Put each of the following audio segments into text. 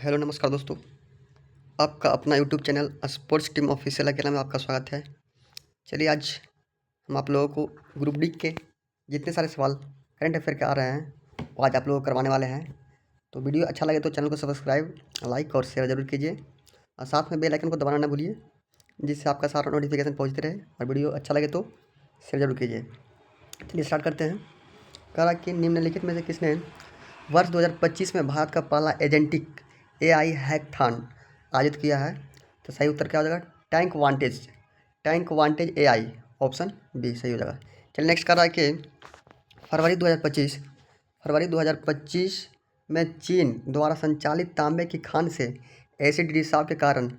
Hello नमस्कार दोस्तों। आपका अपना YouTube channel sports team official अकेला में आपका स्वागत है। चलिए आज हम आप लोगों को ग्रुप डी के जितने सारे सवाल करंट अफेयर के आ रहे हैं वो आज आप लोगों को करवाने वाले हैं। तो वीडियो अच्छा लगे तो चैनल को सब्सक्राइब, लाइक और शेयर ज़रूर कीजिए और साथ में बेल आइकन को दबाना ना भूलिए, जिससे आपका सारा नोटिफिकेशन पहुँचते रहे। और वीडियो अच्छा लगे तो शेयर ज़रूर कीजिए। चलिए स्टार्ट करते हैं। कहा कि निम्नलिखित में से किसने वर्ष 2025 में भारत का पहला एजेंटिक एआई हैकाथॉन आयोजित किया है? तो सही उत्तर क्या हो जाएगा? टैंक वांटेज एआई, ऑप्शन बी सही हो जाएगा। चलिए नेक्स्ट कर रहा है कि फरवरी 2025 में चीन द्वारा संचालित तांबे की खान से एसिड रिसाव के कारण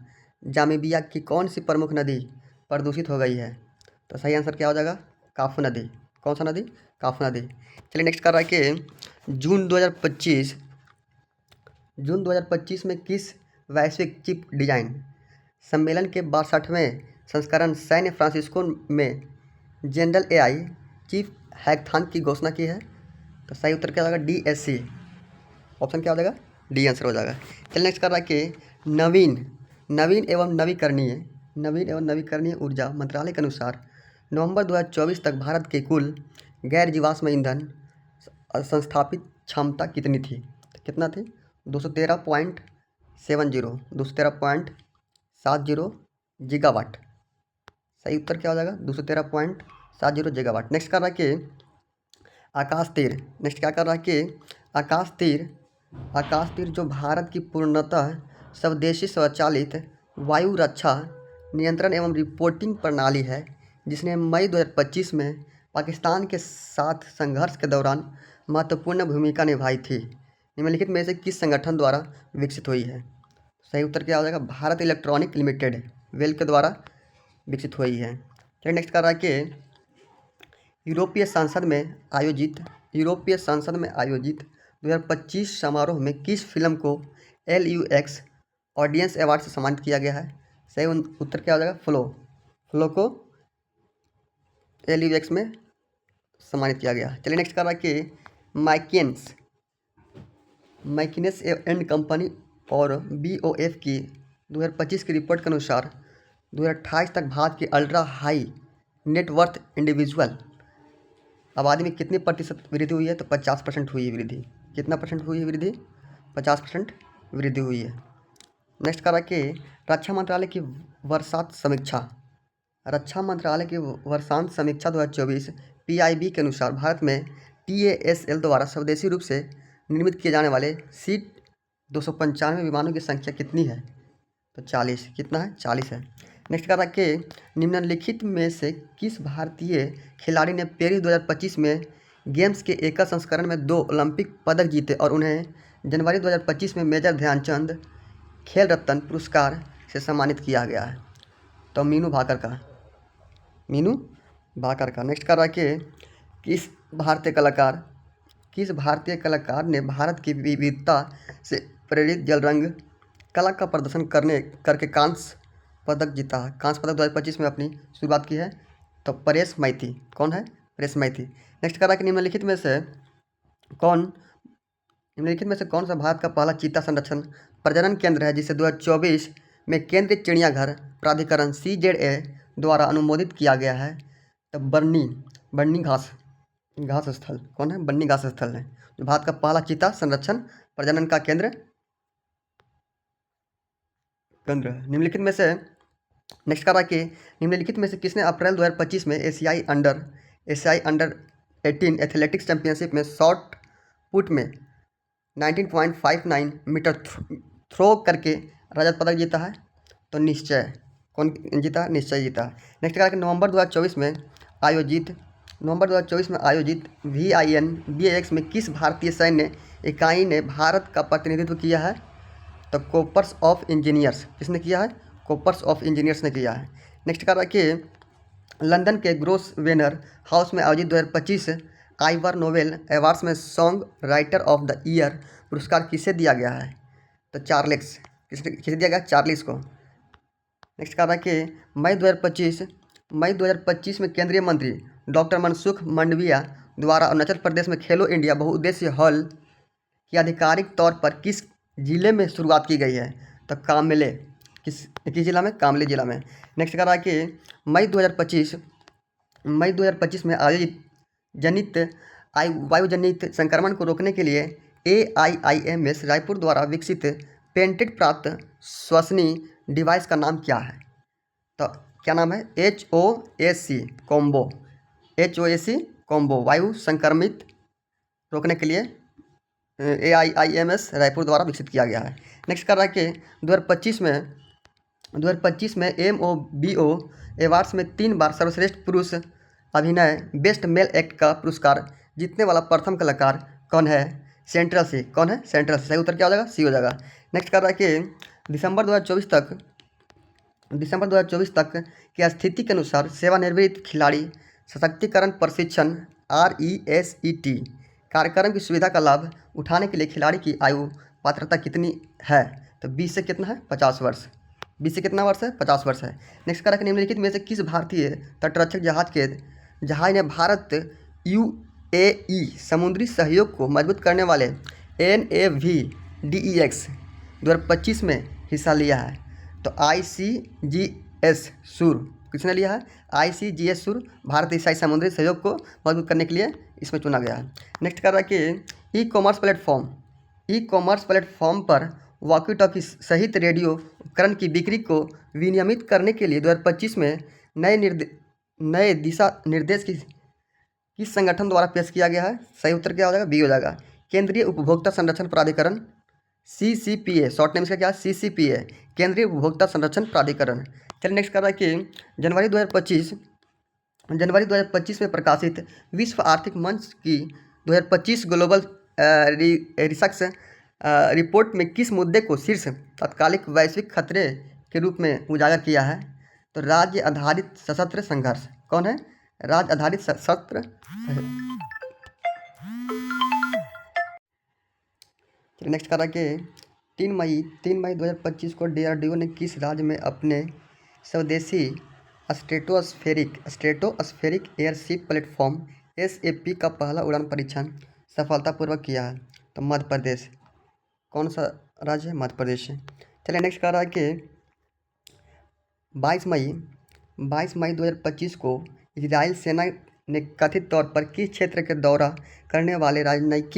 जामीबिया की कौन सी प्रमुख नदी प्रदूषित हो गई है? तो सही आंसर क्या हो जाएगा? काफू नदी। कौन सा नदी? काफू नदी। चलिए नेक्स्ट कर रहा है कि जून 2025 में किस वैश्विक चिप डिजाइन सम्मेलन के 62वें संस्करण सैन फ्रांसिस्को में जनरल एआई चीफ हैकाथॉन की घोषणा की है? तो सही उत्तर क्या हो जाएगा? DSC, ऑप्शन क्या हो जाएगा? डी आंसर हो जाएगा। चलिए नेक्स्ट कर रहा है कि नवीन एवं नवीकरणीय ऊर्जा मंत्रालय के अनुसार नवंबर 2024 तक भारत के कुल गैर जीवाश्म ईंधन संस्थापित क्षमता कितनी थी? तो कितना थी? 213.70 गीगावाट। सही उत्तर क्या हो जाएगा? 213.70 गीगावाट। नेक्स्ट कर रहा है कि आकाश तीर जो भारत की पूर्णतः स्वदेशी स्वचालित वायु रक्षा नियंत्रण एवं रिपोर्टिंग प्रणाली है, जिसने मई 2025 में पाकिस्तान के साथ संघर्ष के दौरान महत्वपूर्ण भूमिका निभाई थी, निम्नलिखित में से किस संगठन द्वारा विकसित हुई है? सही उत्तर क्या हो जाएगा? भारत इलेक्ट्रॉनिक लिमिटेड वेल के द्वारा विकसित हुई है। चलिए नेक्स्ट कर रहा है कि यूरोपीय संसद में आयोजित 2025 समारोह में किस फिल्म को LUX ऑडियंस अवार्ड से सम्मानित किया गया है? सही उत्तर क्या हो जाएगा? फ्लो को LUX में सम्मानित किया गया। चलिए नेक्स्ट कर रहा है कि मैकिनेस एंड कंपनी और BOF की 2025 की रिपोर्ट के अनुसार 2028 तक भारत की अल्ट्रा हाई नेटवर्थ इंडिविजुअल आबादी में कितनी प्रतिशत वृद्धि हुई है? तो 50% हुई है वृद्धि। कितना परसेंट हुई है वृद्धि? 50% वृद्धि हुई है। नेक्स्ट कर रहा है कि रक्षा मंत्रालय की वर्षांत समीक्षा 2024 PIB के अनुसार भारत में TASL द्वारा स्वदेशी रूप से निर्मित किए जाने वाले C-295 विमानों की संख्या कितनी है? तो 40। कितना है? 40 है। नेक्स्ट कर रहा है कि निम्नलिखित में से किस भारतीय खिलाड़ी ने पेरिस 2025 में गेम्स के एकल संस्करण में 2 ओलंपिक पदक जीते और उन्हें जनवरी 2025 में मेजर ध्यानचंद खेल रत्न पुरस्कार से सम्मानित किया गया है? तो मीनू भाकर का। नेक्स्ट कर रहा है कि किस भारतीय कलाकार ने भारत की विविधता से प्रेरित जल रंग कला का प्रदर्शन करके कांस्य पदक जीता है? कांस्य पदक 2025 में अपनी शुरुआत की है? तो परेश मैथी। कौन है? परेश मैथी। नेक्स्ट कर रहा है कि निम्नलिखित में से कौन सा भारत का पहला चीता संरक्षण प्रजनन केंद्र है, जिसे 2024 में केंद्रीय चिड़ियाघर प्राधिकरण CZA द्वारा अनुमोदित किया गया है? तो बन्नी घास स्थल। कौन है? बन्नी घास स्थल है जो भारत का पहला चीता संरक्षण प्रजनन का केंद्र है। निम्नलिखित में से नेक्स्ट कर रहा है कि निम्नलिखित में से किसने अप्रैल 2025 में एशियाई अंडर 18 एथलेटिक्स चैंपियनशिप में शॉट पुट में 19.59 मीटर थ्रो करके रजत पदक जीता है? तो निश्चय। कौन जीता? निश्चय जीता। नेक्स्ट कहा कि नवंबर 2024 में आयोजित VIN BAX में किस भारतीय सैन्य इकाई ने भारत का प्रतिनिधित्व किया है? तो कॉर्प्स ऑफ इंजीनियर्स। किसने किया है? कॉर्प्स ऑफ इंजीनियर्स ने किया है। नेक्स्ट कहा कि लंदन के ग्रोसवेनर हाउस में आयोजित 2025 आइवर नोबेल अवार्ड्स में song writer of the year पुरस्कार किसे दिया गया है? तो चार्ल्स। किसे दिया गया? चार्ल्स को। नेक्स्ट कहा कि मई 2025 में केंद्रीय मंत्री डॉक्टर मनसुख मंडाविया द्वारा अरुणाचल प्रदेश में खेलो इंडिया बहुउद्देशीय हॉल की आधिकारिक तौर पर किस जिले में शुरुआत की गई है? तो कामले, किस जिला में? कामले जिला में। नेक्स्ट कह रहा है कि मई 2025 में वायुजनित संक्रमण को रोकने के लिए AIIMS रायपुर द्वारा विकसित पेटेंट प्राप्त श्वसनी डिवाइस का नाम क्या है? तो क्या नाम है? HOAC combo. HOAC कॉम्बो वायु संक्रमित रोकने के लिए AIIMS रायपुर द्वारा विकसित किया गया है। नेक्स्ट कर रहा है कि 2025 में MOBO अवार्ड्स में 3 बार सर्वश्रेष्ठ पुरुष अभिनय बेस्ट मेल एक्ट का पुरस्कार जीतने वाला प्रथम कलाकार कौन है? सेंट्रल से। कौन है? सेंट्रल से। सही उत्तर क्या हो जाएगा? सी हो जाएगा। नेक्स्ट कर रहा है कि दिसंबर 2024 तक की स्थिति के अनुसार सेवानिवृत्त खिलाड़ी सशक्तिकरण प्रशिक्षण RESET कार्यक्रम की सुविधा का लाभ उठाने के लिए खिलाड़ी की आयु पात्रता कितनी है? तो 20 से कितना है? 50 वर्ष। 20 से कितना वर्ष है? 50 वर्ष है। नेक्स्ट करा कि निम्नलिखित में से किस भारतीय तटरक्षक जहाज ने भारत UAE समुद्री सहयोग को मजबूत करने वाले NAVDEX 2025 में हिस्सा लिया है? तो ICGS सूर किसने लिया है? ICGS सूर भारत ईसाई समुद्री सहयोग को मजबूत करने के लिए इसमें चुना गया है। नेक्स्ट कर रहा है कि ई कॉमर्स प्लेटफॉर्म पर वॉकी टॉकी सहित रेडियो उपकरण की बिक्री को विनियमित करने के लिए 2025 में नए दिशा निर्देश किस संगठन द्वारा पेश किया गया है? सही उत्तर क्या हो जाएगा? बी हो जाएगा। केंद्रीय उपभोक्ता संरक्षण प्राधिकरण CCPA, शॉर्ट नेम इसका क्या है? CCPA, केंद्रीय उपभोक्ता संरक्षण प्राधिकरण। चलिए नेक्स्ट कर रहा है कि जनवरी 2025 में प्रकाशित विश्व आर्थिक मंच की 2025 ग्लोबल रिसर्च रिपोर्ट में किस मुद्दे को शीर्ष तत्कालिक वैश्विक खतरे के रूप में उजागर किया है? तो राज्य आधारित सशस्त्र संघर्ष। कौन है? राज्य आधारित सशस्त्र। चलिए नेक्स्ट कर रहा है कि 3 मई 2025 को DRDO ने किस राज्य में अपने स्वदेशी स्ट्रेटोस्फेरिक एयरशिप प्लेटफॉर्म SAP का पहला उड़ान परीक्षण सफलतापूर्वक किया है? तो मध्य प्रदेश। कौन सा राज्य है? मध्य प्रदेश है। चलिए नेक्स्ट कर रहा है कि 22 मई 2025 को इजराइल सेना ने कथित तौर पर किस क्षेत्र के दौरा करने वाले राजनयिक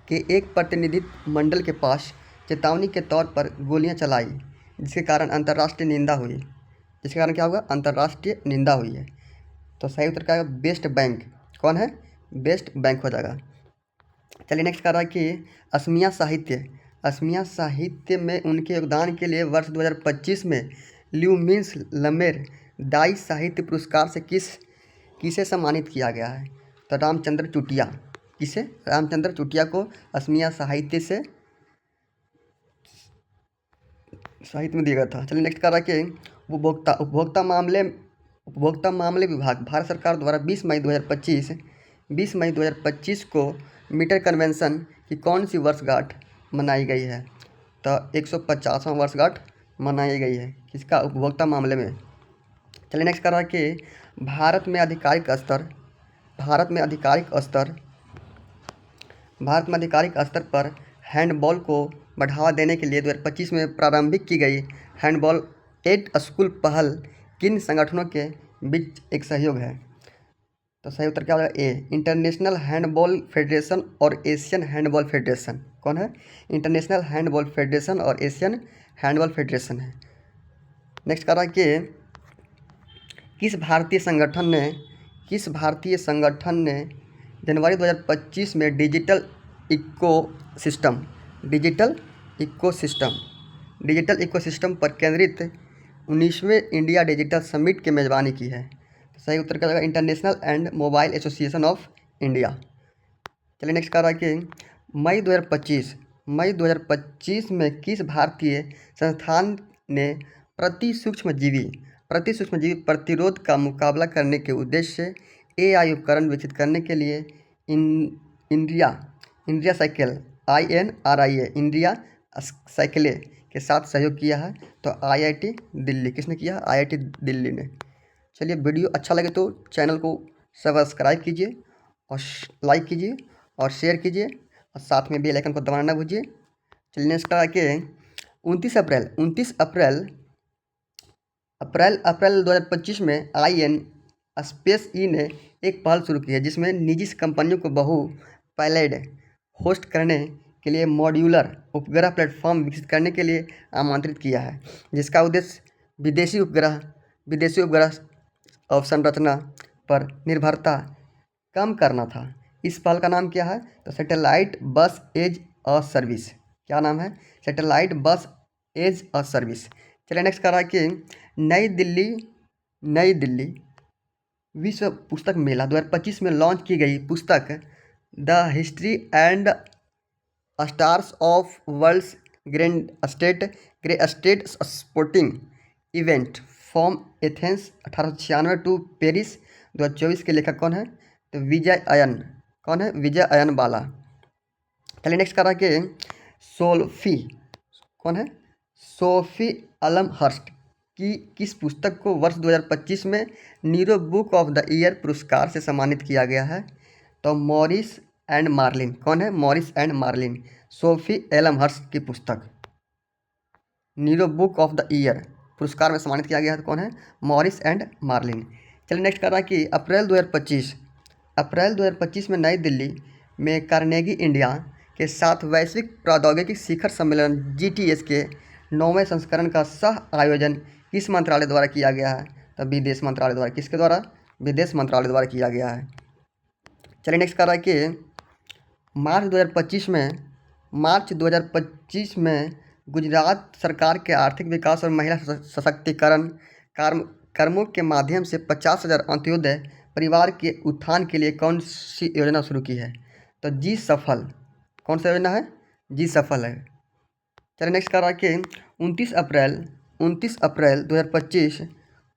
के एक प्रतिनिधित्व मंडल के पास चेतावनी के तौर पर गोलियां चलाई, जिसके कारण अंतर्राष्ट्रीय निंदा हुई? जिसके कारण क्या होगा? अंतर्राष्ट्रीय निंदा हुई है। तो सही उत्तर क्या होगा? Best bank. कौन है? बेस्ट बैंक हो जाएगा। चलिए नेक्स्ट कर रहा है कि असमिया साहित्य में उनके योगदान के लिए वर्ष 2025 में ल्यूमिन्स लमेर दाई साहित्य पुरस्कार से किसे सम्मानित किया गया है? तो रामचंद्र चुटिया। किसे? रामचंद्र चुटिया को असमिया साहित्य में दिया गया था। चलिए नेक्स्ट कर रहा है कि उपभोक्ता मामले विभाग भारत सरकार द्वारा 20 मई 2025 को मीटर कन्वेंशन की कौन सी वर्षगांठ मनाई गई है? तो 150वां वर्षगांठ मनाई गई है। किसका? उपभोक्ता मामले में। चलिए नेक्स्ट कर रहा है कि भारत में आधिकारिक स्तर पर हैंडबॉल को बढ़ावा देने के लिए 2025 में प्रारंभिक की गई हैंडबॉल एट स्कूल पहल किन संगठनों के बीच एक सहयोग है? तो सही उत्तर क्या होगा? ए, इंटरनेशनल हैंडबॉल फेडरेशन और एशियन हैंडबॉल फेडरेशन। कौन है? इंटरनेशनल हैंडबॉल फेडरेशन और एशियन हैंडबॉल फेडरेशन है। नेक्स्ट कर रहा है कि किस भारतीय संगठन ने जनवरी 2025 में डिजिटल इकोसिस्टम पर केंद्रित 19वें इंडिया डिजिटल समिट की मेज़बानी की है? तो सही उत्तर क्या होगा? International and mobile association of India. चलिए नेक्स्ट कर रहा है कि मई 2025 में किस भारतीय संस्थान ने प्रति सूक्ष्मजीवी प्रतिरोध का मुकाबला करने के उद्देश्य से AI उपकरण विकसित करने के लिए इंडिया साइकिले के साथ सहयोग किया है? तो IIT दिल्ली। किसने किया? IIT दिल्ली ने। चलिए वीडियो अच्छा लगे तो चैनल को सब्सक्राइब कीजिए और लाइक कीजिए और शेयर कीजिए और साथ में बेल आइकन को दबाना ना भूलिए। चलिए नेक्स्ट आके 29 अप्रैल 2025 में IN स्पेस ई ने एक पहल शुरू की है जिसमें निजी कंपनियों को बहु पायलट होस्ट करने के लिए मॉड्यूलर उपग्रह प्लेटफॉर्म विकसित करने के लिए आमंत्रित किया है, जिसका उद्देश्य विदेशी उपग्रह अवसंरचना पर निर्भरता कम करना था। इस पहल का नाम क्या है? तो सैटेलाइट बस एज अ सर्विस। क्या नाम है? सैटेलाइट बस एज अ सर्विस। चलिए नेक्स्ट कर रहा है कि नई दिल्ली विश्व पुस्तक मेला 2025 में लॉन्च की गई पुस्तक the history and stars of world's greatest sporting event from Athens 1896 to Paris 2024 के लेखक कौन है? तो विजय अयन बाला। चलिए नेक्स्ट कर रहा है कि सोफी अलमहर्स्ट की किस पुस्तक को वर्ष 2025 में Nero book of the year पुरस्कार से सम्मानित किया गया है? तो मॉरिस एंड मार्लिन। कौन है? Maurice and Maralyn. Sophie Elmhirst की पुस्तक Nero book of the year पुरस्कार में सम्मानित किया गया है। तो कौन है? Maurice and Maralyn. चलिए नेक्स्ट कर रहा है कि अप्रैल 2025 में नई दिल्ली में कार्नेगी इंडिया के साथ वैश्विक प्रौद्योगिकी शिखर सम्मेलन GTS के 9वें संस्करण का सह आयोजन किस मंत्रालय द्वारा किया गया है? तो विदेश मंत्रालय द्वारा। किसके द्वारा? विदेश मंत्रालय द्वारा किया गया है। चलिए नेक्स्ट कर रहा है कि मार्च 2025 में गुजरात सरकार के आर्थिक विकास और महिला सशक्तिकरण कर्मों के माध्यम से 50,000 अंत्योदय परिवार के उत्थान के लिए कौन सी योजना शुरू की है? तो जी सफल। कौन सा योजना है? जी सफल है। चलिए नेक्स्ट कर रहा है कि 29 अप्रैल 2025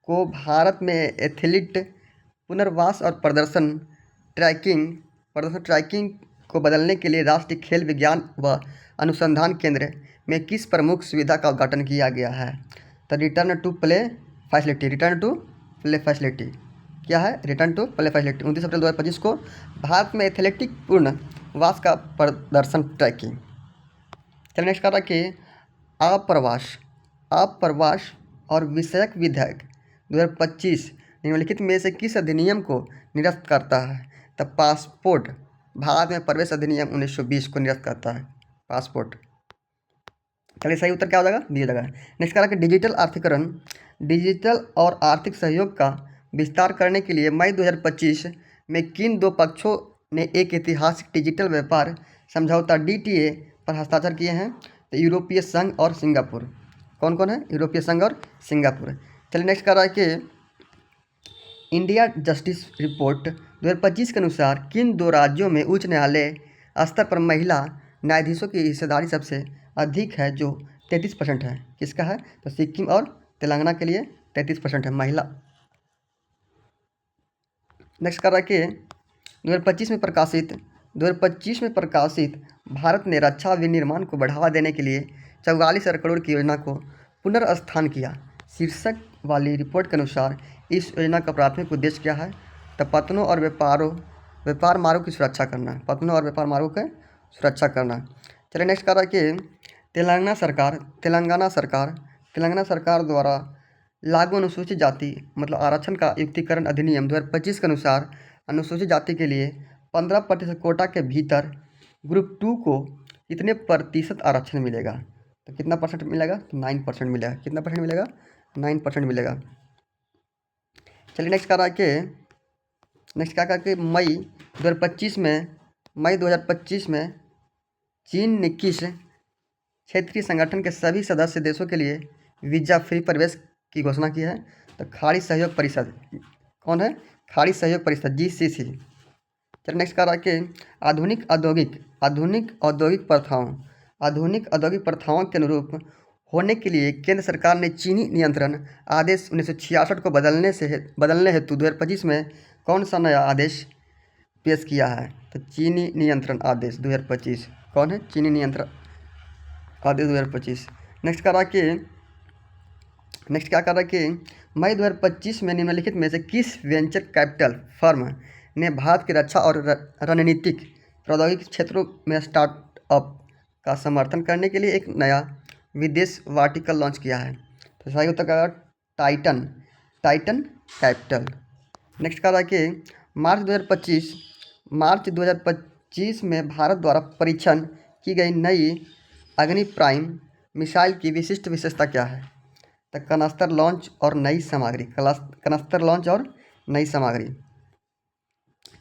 को भारत में एथलीट पुनर्वास और प्रदर्शन ट्रैकिंग को बदलने के लिए राष्ट्रीय खेल विज्ञान व अनुसंधान केंद्र में किस प्रमुख सुविधा का उद्घाटन किया गया है? तो रिटर्न टू प्ले फैसिलिटी। क्या है? Return to play facility. 29 अप्रैल 2025 को भारत में एथलेटिक पुनर्वास का प्रदर्शन ट्रैकिंग। चलिए नेक्स्ट कर रहा कि आप्रवास और विषयक विधेयक 2025 निम्नलिखित में से किस अधिनियम को निरस्त करता है? तो पासपोर्ट भारत में प्रवेश अधिनियम 1920 को निरस्त करता है। पासपोर्ट। चलिए सही उत्तर क्या हो जाएगा? दिया जाएगा। नेक्स्ट करा कि डिजिटल और आर्थिक सहयोग का विस्तार करने के लिए मई 2025 में किन दो पक्षों ने एक ऐतिहासिक डिजिटल व्यापार समझौता DTA पर हस्ताक्षर किए हैं? तो यूरोपीय संघ और सिंगापुर। कौन कौन है? यूरोपीय संघ और सिंगापुर। चलिए नेक्स्ट कर रहा है कि इंडिया जस्टिस रिपोर्ट 2025 के अनुसार किन दो राज्यों में उच्च न्यायालय स्तर पर महिला न्यायाधीशों की हिस्सेदारी सबसे अधिक है, जो 33% है? किसका है? तो सिक्किम और तेलंगाना के लिए 33% है महिला। नेक्स्ट कर रहा है कि 2025 में प्रकाशित भारत ने रक्षा विनिर्माण को बढ़ावा देने के लिए 44 करोड़ की योजना को पुनर्स्थान किया। शीर्षक वाली रिपोर्ट के अनुसार इस योजना का प्राथमिक उद्देश्य क्या है? तो पतनों और व्यापार मार्गों की सुरक्षा करना। चलिए नेक्स्ट कर रहा है कि तेलंगाना सरकार द्वारा लागू अनुसूचित जाति मतलब आरक्षण का युक्तिकरण अधिनियम 2025 के अनुसार अनुसूचित जाति के लिए 15% कोटा के भीतर ग्रुप 2 को कितने प्रतिशत आरक्षण मिलेगा? तो कितना परसेंट मिलेगा? तो 9% मिलेगा। कितना परसेंट मिलेगा? 9% मिलेगा। चलिए नेक्स्ट क्या करके मई 2025 में चीन ने किस क्षेत्रीय संगठन के सभी सदस्य देशों के लिए वीज़ा फ्री प्रवेश की घोषणा की है? तो खाड़ी सहयोग परिषद। कौन है? खाड़ी सहयोग परिषद GCC। चलिए नेक्स्ट कर रहा है कि आधुनिक औद्योगिक प्रथाओं के अनुरूप होने के लिए केंद्र सरकार ने चीनी नियंत्रण आदेश 1966 को बदलने हेतु 2025 में कौन सा नया आदेश पेश किया है? तो चीनी नियंत्रण आदेश 2025। कौन है? चीनी नियंत्रण आदेश 2025। नेक्स्ट क्या कर रहा है कि मई 2025 में निम्नलिखित में से किस वेंचर कैपिटल फर्म ने भारत की रक्षा और रणनीतिक प्रौद्योगिकी क्षेत्रों में स्टार्टअप का समर्थन करने के लिए एक नया विदेश वर्टिकल लॉन्च किया है? तो सही उत्तर क्या? Titan Titan capital. नेक्स्ट कह रहा है कि मार्च 2025 में भारत द्वारा परीक्षण की गई नई अग्नि प्राइम मिसाइल की विशिष्ट विशेषता क्या है? तो कनस्तर लॉन्च और नई सामग्री, कनस्तर लॉन्च और नई सामग्री।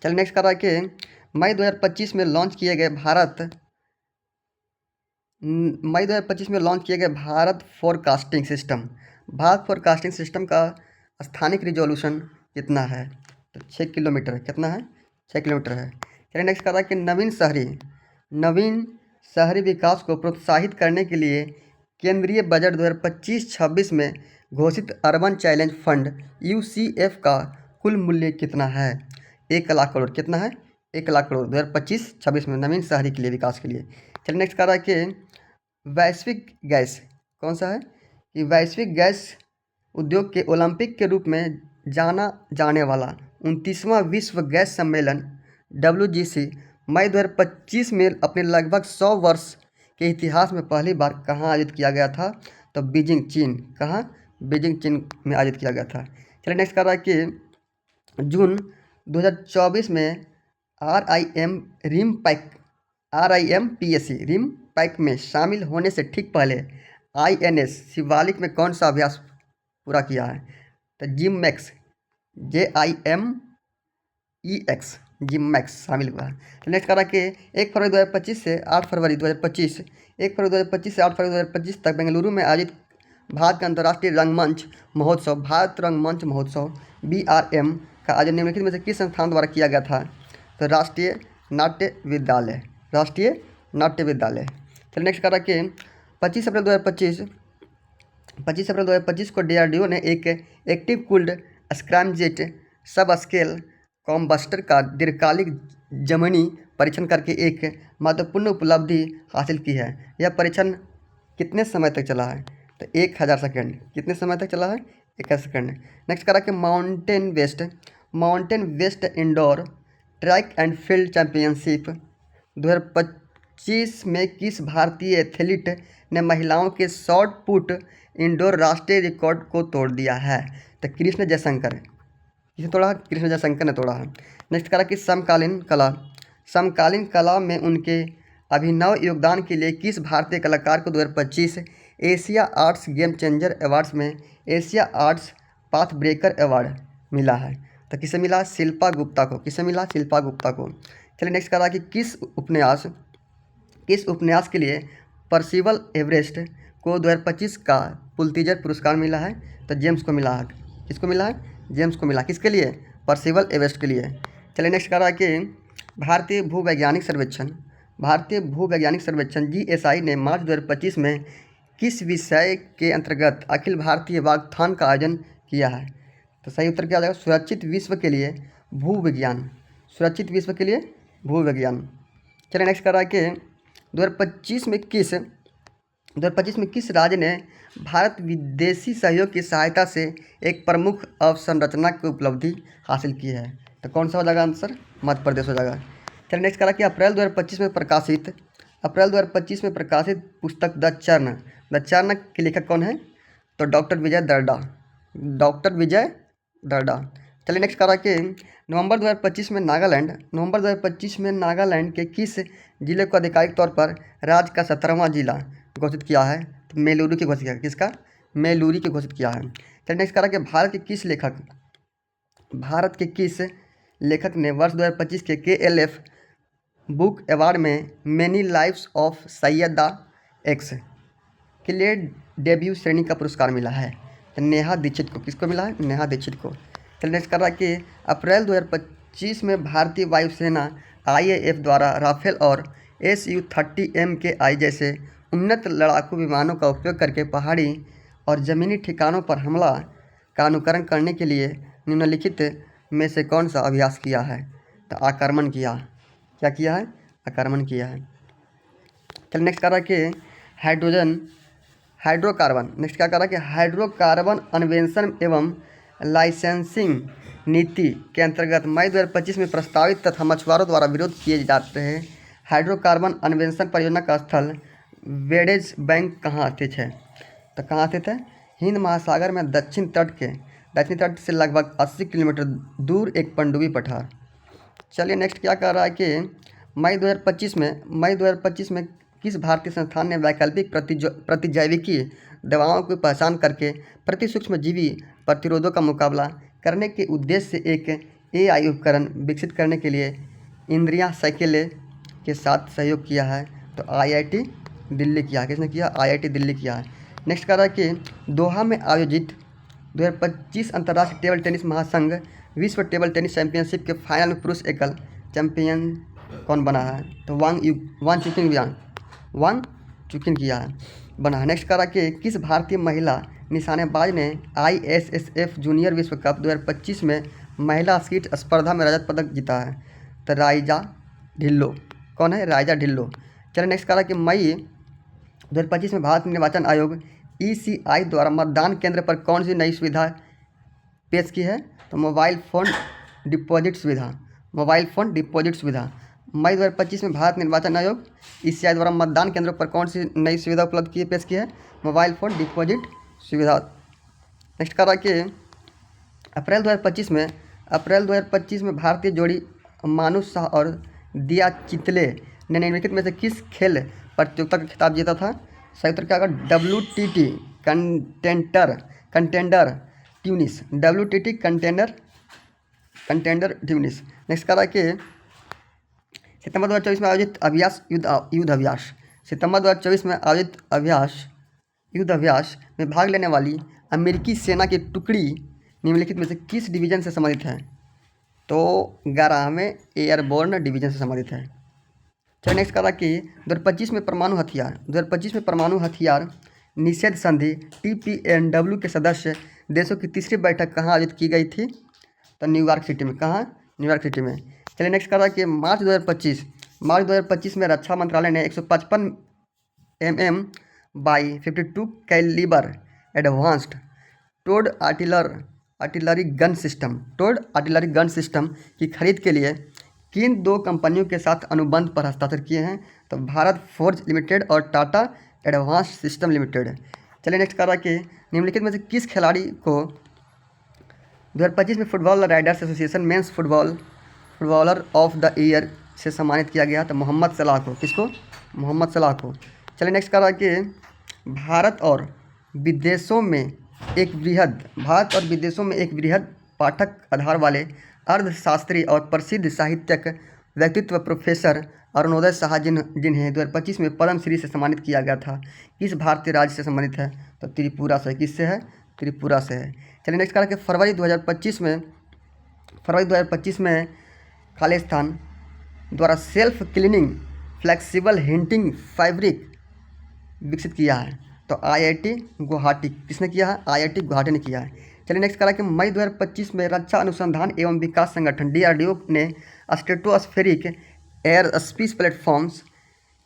चलिए नेक्स्ट कर रहा है कि मई 2025 में लॉन्च किए गए भारत फोरकास्टिंग सिस्टम का स्थानिक रिजोल्यूशन कितना है? तो 6 किलोमीटर है। कितना है? 6 किलोमीटर है। चलिए नेक्स्ट कर रहा है कि नवीन शहरी विकास को प्रोत्साहित करने के लिए केंद्रीय बजट 2025-26 में घोषित अर्बन चैलेंज फंड UCF का कुल मूल्य कितना है? 1 लाख करोड़। कितना है? 1 लाख करोड़ 2025-26 में नवीन शहरी के लिए विकास के लिए। चलिए नेक्स्ट कह रहा है कि वैश्विक गैस कौन सा है? कि वैश्विक गैस उद्योग के ओलंपिक के रूप में जाना जाने वाला 29वां विश्व गैस सम्मेलन WGC मई 2025 में अपने लगभग 100 वर्ष के इतिहास में पहली बार कहाँ आयोजित किया गया था? तो बीजिंग, चीन। कहाँ? बीजिंग, चीन में आयोजित किया गया था। चलिए नेक्स्ट कर रहा है कि जून 2024 में RIMPSC रिम पैक में शामिल होने से ठीक पहले INS शिवालिक में कौन सा अभ्यास पूरा किया है? तो जिमैक्स, JIMEX जिमैक्स शामिल हुआ है। तो नेक्स्ट कह रहा है कि 1 फरवरी 2025 से 8 फरवरी 2025 तक बेंगलुरु में आयोजित भारत का अंतर्राष्ट्रीय रंगमंच महोत्सव भारत रंगमंच महोत्सव BRM का आयोजन निम्नलिखित में से किस संस्थान द्वारा किया गया था? तो राष्ट्रीय नाट्य विद्यालय। चलिए नेक्स्ट कर रहा है कि 25 अप्रैल 2025 को DRDO ने एक एक्टिव कूल्ड स्क्रैमजेट सब स्केल कॉम्बस्टर का दीर्घकालिक जमीनी परीक्षण करके एक महत्वपूर्ण उपलब्धि हासिल की है। यह परीक्षण कितने समय तक चला है? तो 1000 सेकेंड। कितने समय तक चला है? 1000 सेकेंड। नेक्स्ट करा कि Mountain West indoor track and field championship 2025 में किस भारतीय एथलीट ने महिलाओं के शॉट पुट इंडोर राष्ट्रीय रिकॉर्ड को तोड़ दिया है? तो कृष्ण जयशंकर। किसे तोड़ा? कृष्ण जयशंकर ने तोड़ा है। नेक्स्ट करा कि समकालीन कला में उनके अभिनव योगदान के लिए किस भारतीय कलाकार को 2025 Asia arts game changer awards में Asia arts path breaker award मिला है? तो किसे मिला? शिल्पा गुप्ता को। किसे मिला? शिल्पा गुप्ता को। चलिए नेक्स्ट करा कि किस उपन्यास के लिए पर्सिवल एवरेस्ट को 2025 का पुलित्ज़र पुरस्कार मिला है? तो जेम्स को मिला है। किसको मिला है? जेम्स को मिला। किसके लिए? पर्सिवल एवरेस्ट के लिए। चलिए नेक्स्ट कह रहा है कि भारतीय भूवैज्ञानिक सर्वेक्षण GSI ने मार्च 2025 में किस विषय के अंतर्गत अखिल भारतीय वाकथॉन का आयोजन किया है? तो सही उत्तर क्या आ जाएगा? सुरक्षित विश्व के लिए भूविज्ञान। चलिए नेक्स्ट कर रहा है कि 2025 में किस राज्य ने भारत विदेशी सहयोग की सहायता से एक प्रमुख अवसंरचना की उपलब्धि हासिल की है? तो कौन सा हो जाएगा आंसर? मध्य प्रदेश हो जाएगा। चलिए नेक्स्ट करा कि अप्रैल 2025 में प्रकाशित पुस्तक द चरण के लेखक कौन है? तो डॉक्टर विजय दर्डा। चलिए नेक्स्ट करा कि नवंबर 2025 में नागालैंड के किस जिले को आधिकारिक तौर पर राज्य का 17वां जिला घोषित किया है? तो मेलूरू की घोषित किया है। किसका? मेलूरी की घोषित किया है। चलिए नेक्स्ट करा कि भारत के किस लेखक ने वर्ष 2025 के KLF बुक अवार्ड में many lives of Syeda X के लिए डेब्यू श्रेणी का पुरस्कार मिला है? तो नेहा दीक्षित को। किसको मिला है? नेहा दीक्षित को। चलिए नेक्स्ट कर रहा है कि अप्रैल 2025 में भारतीय वायुसेना IAF द्वारा राफेल और Su-30 MKI जैसे उन्नत लड़ाकू विमानों का उपयोग करके पहाड़ी और ज़मीनी ठिकानों पर हमला का अनुकरण करने के लिए निम्नलिखित में से कौन सा अभ्यास किया है? तो आक्रमण किया। क्या किया है? आक्रमण किया है। चलिए नेक्स्ट कर रहा है कि हाइड्रोकार्बन। नेक्स्ट क्या कर रहा है कि हाइड्रोकार्बन अन्वेषण एवं लाइसेंसिंग नीति के अंतर्गत मई 2025 में प्रस्तावित तथा मछुआरों द्वारा विरोध किए जा रहे हाइड्रोकार्बन अन्वेषण परियोजना का स्थल वेडेज बैंक कहाँ स्थित है? तो कहाँ स्थित है? हिंद महासागर में दक्षिण तट से लगभग 80 किलोमीटर दूर एक पनडुब्बी पठार। चलिए नेक्स्ट क्या कर रहा है कि मई 2025 में किस भारतीय संस्थान ने वैकल्पिक प्रतिजैविकी दवाओं की पहचान करके प्रति सूक्ष्मजीवी प्रतिरोधों का मुकाबला करने के उद्देश्य से एक AI उपकरण विकसित करने के लिए इंद्रिया साइकिले के साथ सहयोग किया है? तो IIT दिल्ली किया है। किसने किया? IIT दिल्ली किया है। नेक्स्ट कह रहा है कि दोहा में आयोजित 2025 अंतर्राष्ट्रीय टेबल टेनिस महासंघ विश्व टेबल टेनिस चैंपियनशिप के फाइनल में पुरुष एकल चैंपियन कौन बना है? तो वांग चुकिन किया है, बना है। नेक्स्ट करा कि किस भारतीय महिला निशानेबाज ने ISSF जूनियर विश्व कप 2025 में महिला स्कीट स्पर्धा में रजत पदक जीता है? तो राइजा ढिल्लो। कौन है? राइजा ढिल्लो। चलिए नेक्स्ट करा कि मई 2025 में भारत निर्वाचन आयोग ECI द्वारा मतदान केंद्र पर कौन सी नई सुविधा पेश की है? तो मोबाइल फ़ोन डिपॉजिट सुविधा। मई 2025 में भारत निर्वाचन आयोग ECI द्वारा मतदान केंद्रों पर कौन सी नई सुविधा उपलब्ध की पेश की है? मोबाइल फ़ोन डिपॉजिट सुविधा। नेक्स्ट कह रहा कि अप्रैल 2025 में भारतीय जोड़ी मानुष शाह और दिया चितले ने निम्नलिखित में से किस खेल प्रतियोगिता का खिताब जीता था? सही उत्तर क्या होगा? WTT contender Tunis. नेक्स्ट कह रहा है कि सितंबर 2024 में आयोजित युद्ध अभ्यास में भाग लेने वाली अमेरिकी सेना की टुकड़ी निम्नलिखित में से किस डिवीज़न से संबंधित है? तो 11वें एयरबोर्न डिवीज़न से संबंधित है। चलिए नेक्स्ट कह रहा कि 2025 में परमाणु हथियार निषेध संधि TPNW के सदस्य देशों की तीसरी बैठक कहाँ आयोजित की गई थी? तो न्यूयॉर्क सिटी में। कहाँ? न्यूयॉर्क सिटी में। चलिए नेक्स्ट कर रहा है कि मार्च 2025 में रक्षा मंत्रालय ने 155 mm by 52 calibre advanced towed artillery gun system की खरीद के लिए किन 2 कंपनियों के साथ अनुबंध पर हस्ताक्षर किए हैं? तो भारत फोर्ज लिमिटेड और टाटा एडवांस्ड सिस्टम लिमिटेड। चलिए नेक्स्ट कर रहा है कि निम्नलिखित में से किस खिलाड़ी को 2025 में football writers association men's footballer of the year से सम्मानित किया गया? तो मोहम्मद सलाह को। किसको? मोहम्मद सलाह को। चलिए नेक्स्ट कर रहा है कि भारत और विदेशों में एक वृहद पाठक आधार वाले अर्थशास्त्री और प्रसिद्ध साहित्यक व्यक्तित्व प्रोफेसर अरुणोदय शाह जिन्हें 2025 में पद्म श्री से सम्मानित किया गया था, किस भारतीय राज्य से संबंधित है? तो त्रिपुरा से। किससे है? त्रिपुरा से है। चलिए नेक्स्ट करें कि फरवरी 2025 में खालिस्तान द्वारा self cleaning flexible hinting fabric विकसित किया है? तो IIT गुवाहाटी। किसने किया है? IIT गुवाहाटी ने किया है। चलिए नेक्स्ट करा कि मई 2025 में रक्षा अनुसंधान एवं विकास संगठन DRDO ने स्ट्रेटोस्फेरिक एयर स्पेस प्लेटफॉर्म्स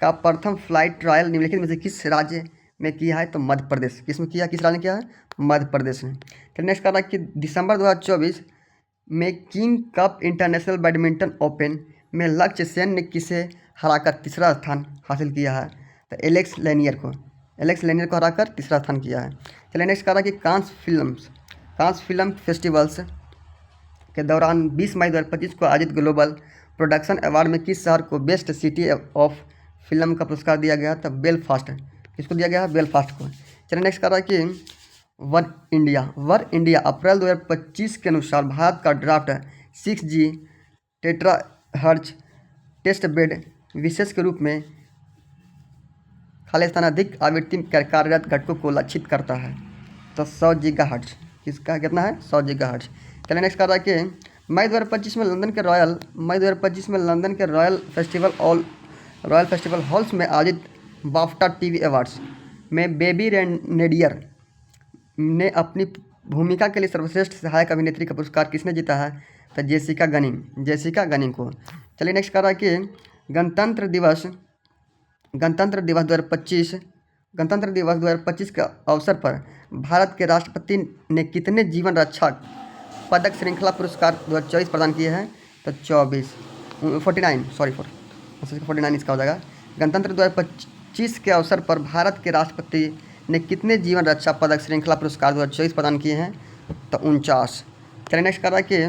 का प्रथम फ्लाइट ट्रायल निम्नलिखित में से किस राज्य में किया है? तो मध्य प्रदेश। किसमें किया? किस राज्य ने किया है? मध्य प्रदेश में। चलिए नेक्स्ट करा कि दिसंबर 2024 में king cup international badminton open में लक्ष्य सेन ने किसे हराकर तीसरा स्थान हासिल किया है? तो एलेक्स लेनियर को हराकर तीसरा स्थान किया है। चलिए नेक्स्ट करा कि कांस फिल्म फेस्टिवल्स के दौरान 20 मई 2025 को आयोजित ग्लोबल प्रोडक्शन अवार्ड में किस शहर को बेस्ट सिटी ऑफ फिल्म का पुरस्कार दिया गया? तब बेलफास्ट। किसको दिया गया? बेलफास्ट को। चलिए नेक्स्ट कर रहा है कि वर इंडिया अप्रैल 2025 के अनुसार भारत का ड्राफ्ट 6G टेट्राहर्ट्ज टेस्ट बेड विशेष के रूप में खालिस्तान अधिक आवृत्ति कार्यरत घटकों को लक्षित करता है? तो 100 गीगाहर्ट्ज। किसका कितना है? 100 गीगाहर्ट्ज। चलिए नेक्स्ट कर रहा है कि मई 2025 में लंदन के रॉयल फेस्टिवल हॉल्स में आयोजित बाफ्टा TV अवार्ड्स में बेबी रेनेडियर ने अपनी भूमिका के लिए सर्वश्रेष्ठ सहायक अभिनेत्री का पुरस्कार किसने जीता है? तो जेसिका गनिंग को। चलिए नेक्स्ट कर रहा है कि गणतंत्र दिवस 2025 के अवसर पर भारत के राष्ट्रपति ने कितने जीवन रक्षा पदक श्रृंखला पुरस्कार 2024 प्रदान किए हैं? तो 49 इसका हो जाएगा। गणतंत्र 25 के अवसर पर भारत के राष्ट्रपति ने कितने जीवन रक्षा पदक श्रृंखला पुरस्कार 2024 प्रदान किए हैं? तो 49। चलिए नेक्स्ट कर रहा है कि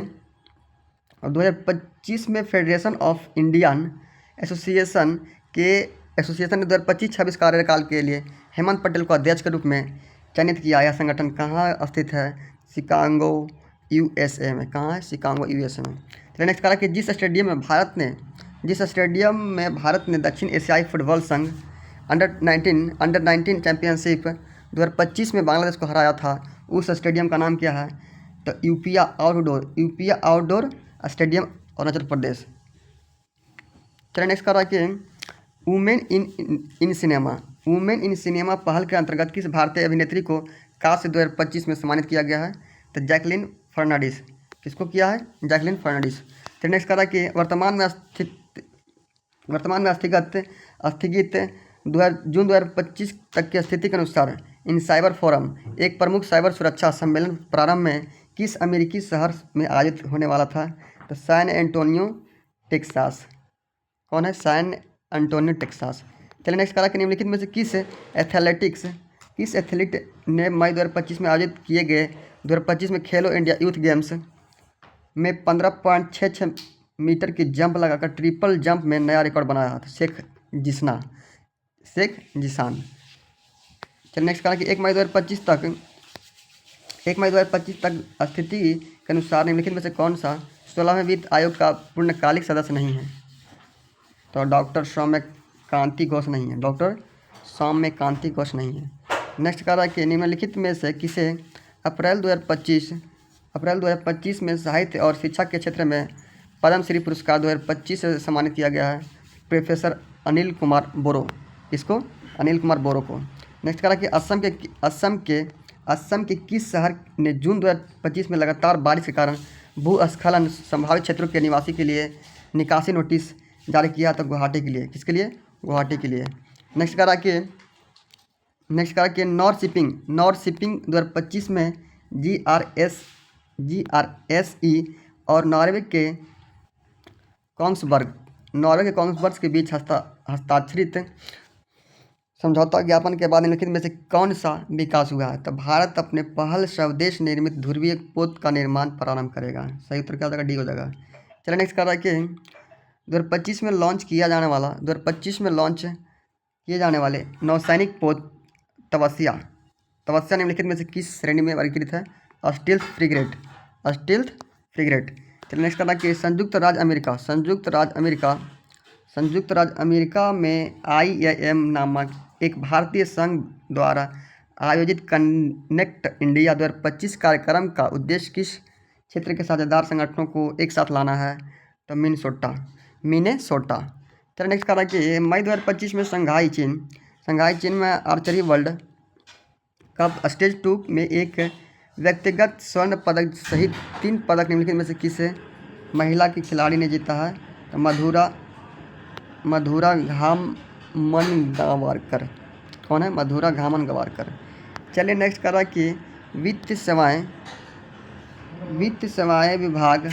2025 में फेडरेशन ऑफ इंडियन एसोसिएशन ने 2025-26 कार्यकाल के लिए हेमंत पटेल को अध्यक्ष के रूप में चयनित किया। यह संगठन कहाँ स्थित है? शिकागो यूएसए में। कहाँ है? शिकागो यूएसए में। चलिए नेक्स्ट करा कि जिस स्टेडियम में भारत ने दक्षिण एशियाई फुटबॉल संघ अंडर 19 चैंपियनशिप 2025 में बांग्लादेश को हराया था, उस स्टेडियम का नाम क्या है? तो यूपिया आउटडोर स्टेडियम, अरुणाचल प्रदेश। चलिए नेक्स्ट कर रहा है कि वुमेन इन सिनेमा पहल के अंतर्गत किस भारतीय अभिनेत्री को कांस्य 2025 में सम्मानित किया गया है? तो जैकलिन फर्नांडिस। किसको किया है? जैकलिन फर्नांडिस। फिर नेक्स्ट करा कि वर्तमान में स्थगित जून 2025 तक की स्थिति के अनुसार इन साइबर फोरम, एक प्रमुख साइबर सुरक्षा सम्मेलन प्रारंभ में किस अमेरिकी शहर में आयोजित होने वाला था? तो सैन एंटोनियो टेक्सास। कौन है? San Antonio Texas. चलिए नेक्स्ट करा कि निम्नलिखित में से किस एथलीट ने मई 2025 में आयोजित किए गए 2025 में खेलो इंडिया यूथ गेम्स में 15.66 मीटर की जंप लगाकर ट्रिपल जंप में नया रिकॉर्ड बनाया था? शेख जिसान। चलिए नेक्स्ट करा कि 1 मई 2025 तक स्थिति के अनुसार निम्नलिखित में से कौन सा 16वें वित्त आयोग का पूर्णकालिक सदस्य नहीं है? तो डॉक्टर सौम्यकांति घोष नहीं है। नेक्स्ट कह रहा है कि निम्नलिखित में से किसे अप्रैल 2025 में साहित्य और शिक्षा के क्षेत्र में पद्मश्री पुरस्कार 2025 से सम्मानित किया गया है? प्रोफेसर अनिल कुमार बोरो। इसको? अनिल कुमार बोरो को। नेक्स्ट कह रहा है कि असम के किस शहर ने जून 2025 में लगातार बारिश के कारण भूस्खलन संभावित क्षेत्रों के निवासी के लिए निकासी नोटिस जारी किया? तो गुवाहाटी के लिए। किसके लिए? गुवाहाटी के लिए। नेक्स्ट कह रहा कि नॉर्थ शिपिंग 2025 में GRSE और नॉर्वे के कॉन्सबर्ग के बीच हस्ताक्षरित समझौता ज्ञापन के बाद निम्नलिखित में से कौन सा विकास हुआ है? तो भारत अपने पहल स्वदेश निर्मित ध्रुवीय पोत का निर्माण प्रारंभ करेगा। सही उत्तर क्या हो जाएगा? डी हो जाएगा। चलिए नेक्स्ट कर रहा है कि 2025 में लॉन्च किए जाने वाले नौसैनिक पोत तपस्या निम्नलिखित में से किस श्रेणी में वर्गीकृत है? Stealth frigate. चलिए नेक्स्ट करना कि संयुक्त राज्य अमेरिका में IAM नामक एक भारतीय संघ द्वारा आयोजित कनेक्ट इंडिया 2025 कार्यक्रम का उद्देश्य किस क्षेत्र के साझेदार संगठनों को एक साथ लाना है? तो मिनेसोटा। चलिए नेक्स्ट कर रहा है कि मई 2025 में शंघाई चीन में आर्चरी वर्ल्ड कप स्टेज 2 में एक व्यक्तिगत स्वर्ण पदक सहित 3 पदक निम्नलिखित में से किस महिला की खिलाड़ी ने जीता है? तो मधुरा घामनगवारकर। कौन है? मधुरा घामनगवारकर। चलिए नेक्स्ट कर रहा है कि वित्त सेवाएं विभाग